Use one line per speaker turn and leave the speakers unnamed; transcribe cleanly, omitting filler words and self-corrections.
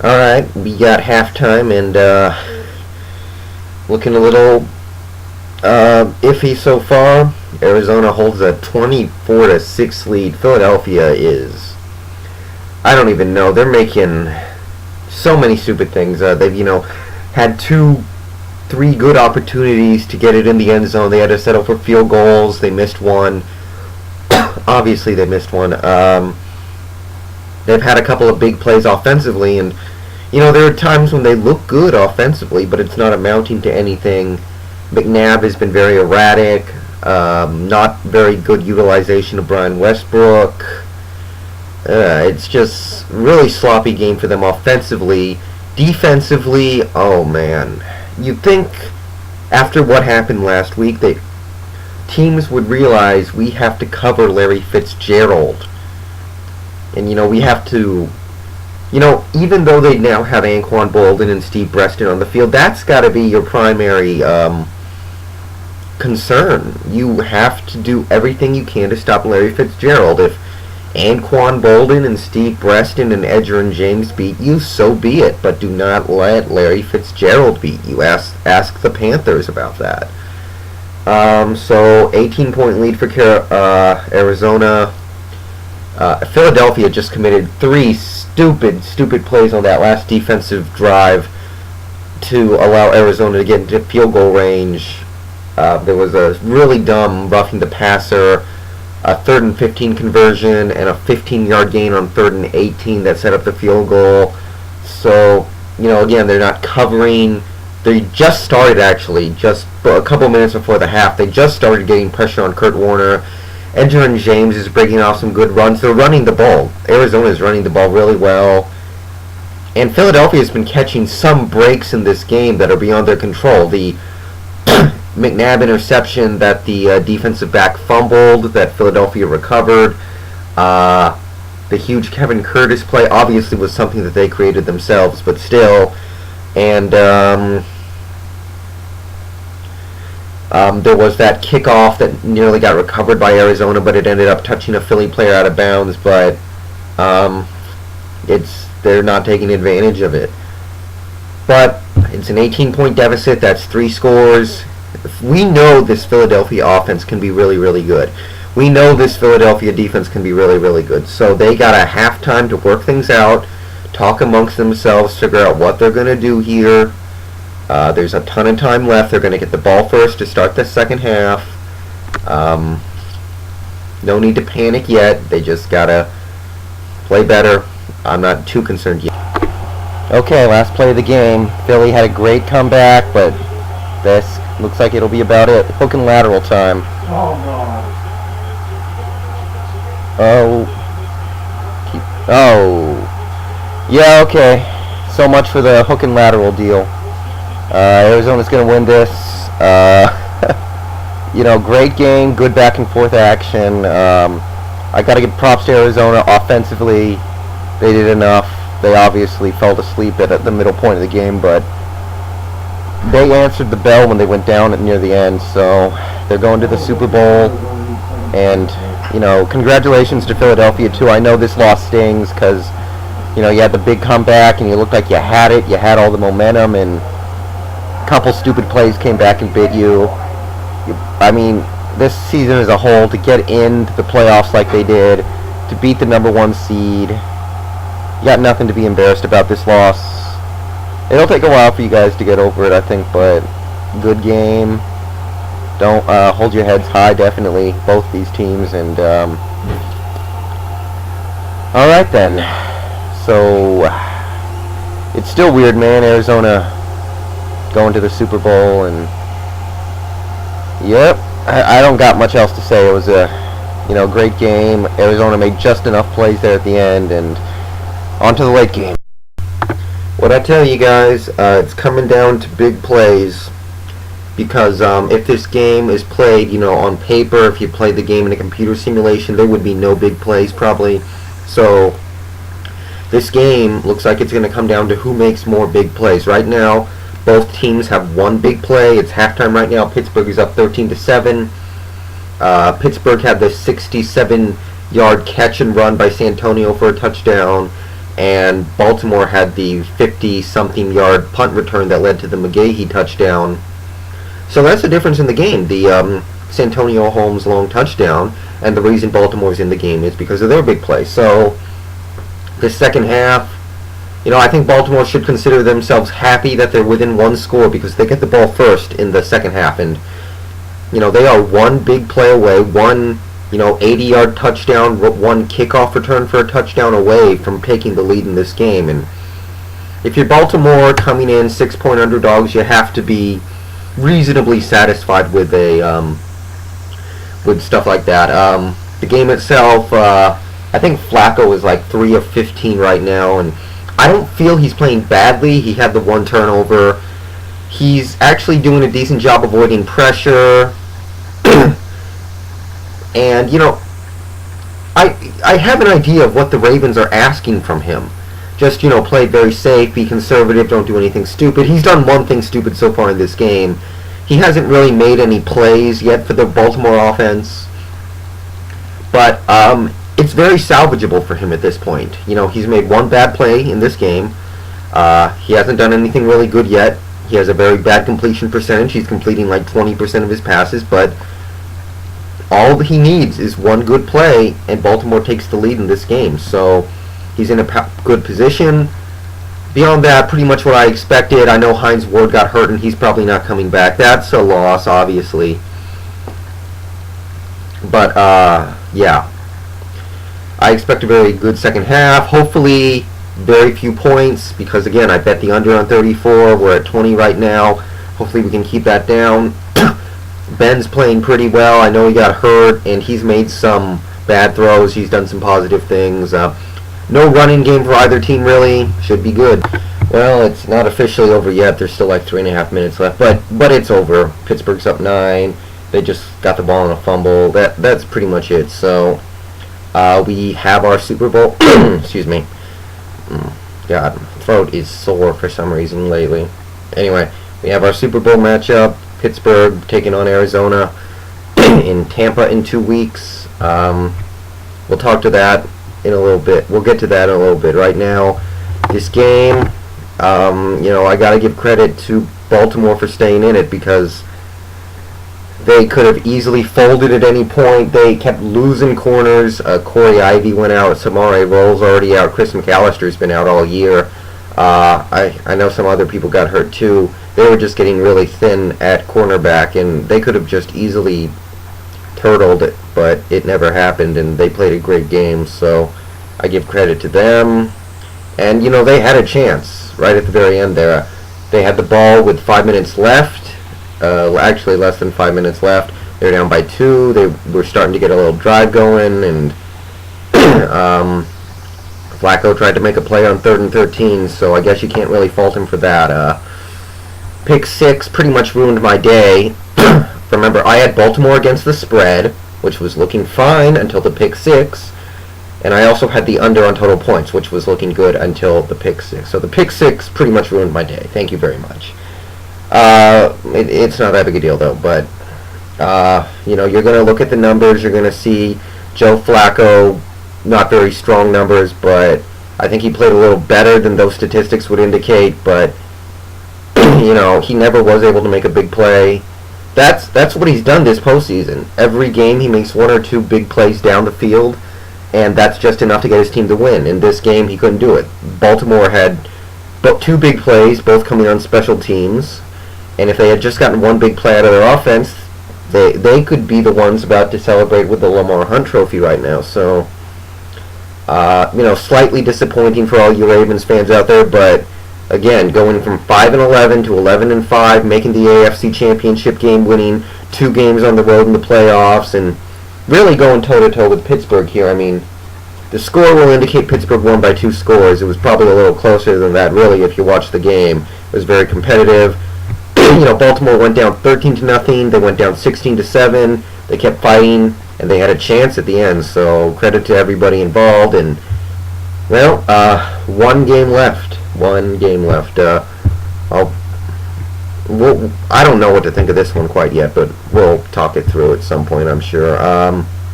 Alright, we got halftime and looking a little iffy so far. Arizona holds a 24-6 lead. Philadelphia is, I don't even know. They're making so many stupid things. They've, had 3 good opportunities to get it in the end zone. They had to settle for field goals. They missed one. Obviously, they missed one. They've had a couple of big plays offensively, and there are times when they look good offensively, but it's not amounting to anything. McNabb has been very erratic. Not very good utilization of Brian Westbrook. It's just really sloppy game for them offensively. Defensively, oh man. You'd think after what happened last week that teams would realize we have to cover Larry Fitzgerald. And, we have to, even though they now have Anquan Boldin and Steve Breaston on the field, that's got to be your primary concern. You have to do everything you can to stop Larry Fitzgerald. If Anquan Boldin and Steve Breaston and Edgerrin James beat you, so be it. But do not let Larry Fitzgerald beat you. Ask the Panthers about that. So 18-point lead for Arizona. Philadelphia just committed 3 stupid plays on that last defensive drive to allow Arizona to get into field goal range. There was a really dumb roughing the passer, a 3rd and 15 conversion, and a 15-yard gain on 3rd and 18 that set up the field goal. So, again, they're not covering. They just started, actually, just a couple minutes before the half. They just started getting pressure on Kurt Warner. Edgerrin James is breaking off some good runs. They're running the ball. Arizona is running the ball really well. And Philadelphia has been catching some breaks in this game that are beyond their control. The McNabb interception that the defensive back fumbled, that Philadelphia recovered. The huge Kevin Curtis play obviously was something that they created themselves, but still. And there was that kickoff that nearly got recovered by Arizona, but it ended up touching a Philly player out of bounds. But they're not taking advantage of it. But it's an 18-point deficit. That's 3 scores. We know this Philadelphia offense can be really, really good. We know this Philadelphia defense can be really, really good. So they got a halftime to work things out, talk amongst themselves, figure out what they're going to do here. There's a ton of time left. They're going to get the ball first to start the second half. No need to panic yet. They just got to play better. I'm not too concerned yet. Okay, last play of the game. Philly had a great comeback, but this looks like it'll be about it. Hook and lateral time.
Oh, God.
Yeah, okay. So much for the hook and lateral deal. Arizona's going to win this. Great game, good back and forth action. I got to give props to Arizona offensively. They did enough. They obviously fell asleep at the middle point of the game, but they answered the bell when they went down near the end. So they're going to the Super Bowl. And, congratulations to Philadelphia, too. I know this loss stings because, you had the big comeback and you looked like you had it. You had all the momentum, and a couple stupid plays came back and bit you. This season as a whole, to get into the playoffs like they did, to beat the number 1 seed, you got nothing to be embarrassed about this loss. It'll take a while for you guys to get over it, I think, but good game. Don't hold your heads high, definitely, both these teams. And all right then. So it's still weird, man. Arizona going to the Super Bowl, and yep, I don't got much else to say. It was a great game. Arizona made just enough plays there at the end, and on to the late game. What I tell you guys, it's coming down to big plays. Because if this game is played, on paper, if you played the game in a computer simulation, there would be no big plays probably. So this game looks like it's going to come down to who makes more big plays. Right now, both teams have 1 big play. It's halftime right now. Pittsburgh is up 13-7. Pittsburgh had the 67-yard catch and run by Santonio for a touchdown. and Baltimore had the 50-something yard punt return that led to the McGahee touchdown. So that's the difference in the game. The Santonio Holmes long touchdown, and the reason Baltimore's in the game is because of their big play. So the second half, I think Baltimore should consider themselves happy that they're within one score because they get the ball first in the second half, and they are one big play away, one 80-yard touchdown, one kickoff return for a touchdown away from taking the lead in this game. And if you're Baltimore coming in 6-point underdogs, you have to be reasonably satisfied with with stuff like that. The game itself, I think Flacco is like 3 of 15 right now, and I don't feel he's playing badly. He had the one turnover. He's actually doing a decent job avoiding pressure. And, I have an idea of what the Ravens are asking from him. Just, play very safe, be conservative, don't do anything stupid. He's done one thing stupid so far in this game. He hasn't really made any plays yet for the Baltimore offense. But it's very salvageable for him at this point. He's made one bad play in this game. He hasn't done anything really good yet. He has a very bad completion percentage. He's completing like 20% of his passes, but all he needs is one good play, and Baltimore takes the lead in this game. So he's in a good position. Beyond that, pretty much what I expected. I know Hines Ward got hurt, and he's probably not coming back. That's a loss, obviously. But, yeah. I expect a very good second half. Hopefully, very few points, because, again, I bet the under on 34. We're at 20 right now. Hopefully we can keep that down. Ben's playing pretty well. I know he got hurt, and he's made some bad throws. He's done some positive things. No running game for either team, really. Should be good. Well, it's not officially over yet. There's still like 3.5 minutes left, but it's over. Pittsburgh's up 9. They just got the ball on a fumble. That's pretty much it. So we have our Super Bowl. Excuse me. God, throat is sore for some reason lately. Anyway, we have our Super Bowl matchup. Pittsburgh taking on Arizona in Tampa in 2 weeks. We'll talk to that in a little bit. We'll get to that in a little bit. Right now, this game, I got to give credit to Baltimore for staying in it because they could have easily folded at any point. They kept losing corners. Corey Ivy went out. Samare Roll's already out. Chris McAllister's been out all year. I know some other people got hurt too. They were just getting really thin at cornerback, and they could have just easily turtled it, but it never happened, and they played a great game, so I give credit to them. And, they had a chance right at the very end there. They had the ball with 5 minutes left, actually less than 5 minutes left. They were down by 2. They were starting to get a little drive going, and Flacco tried to make a play on 3rd and 13, so I guess you can't really fault him for that. Pick 6 pretty much ruined my day. Remember, I had Baltimore against the spread, which was looking fine until the pick 6. And I also had the under on total points, which was looking good until the pick 6. So the pick 6 pretty much ruined my day. Thank you very much. It's not that big a deal, though. But, you're going to look at the numbers. You're going to see Joe Flacco, not very strong numbers, but I think he played a little better than those statistics would indicate. But, he never was able to make a big play. That's what he's done this postseason. Every game he makes 1 or 2 big plays down the field, and that's just enough to get his team to win. In this game, he couldn't do it. Baltimore had 2 big plays, both coming on special teams, and if they had just gotten 1 big play out of their offense, they could be the ones about to celebrate with the Lamar Hunt Trophy right now. So, slightly disappointing for all you Ravens fans out there, but again, going from 5-11 to 11-5, making the AFC Championship game, winning 2 games on the road in the playoffs, and really going toe-to-toe with Pittsburgh here. I mean, the score will indicate Pittsburgh won by 2 scores. It was probably a little closer than that, really, if you watch the game. It was very competitive. Baltimore went down 13-0. They went down 16-7. They kept fighting, and they had a chance at the end. So credit to everybody involved. And, well, 1 game left. 1 game left. I don't know what to think of this one quite yet, but we'll talk it through at some point, I'm sure.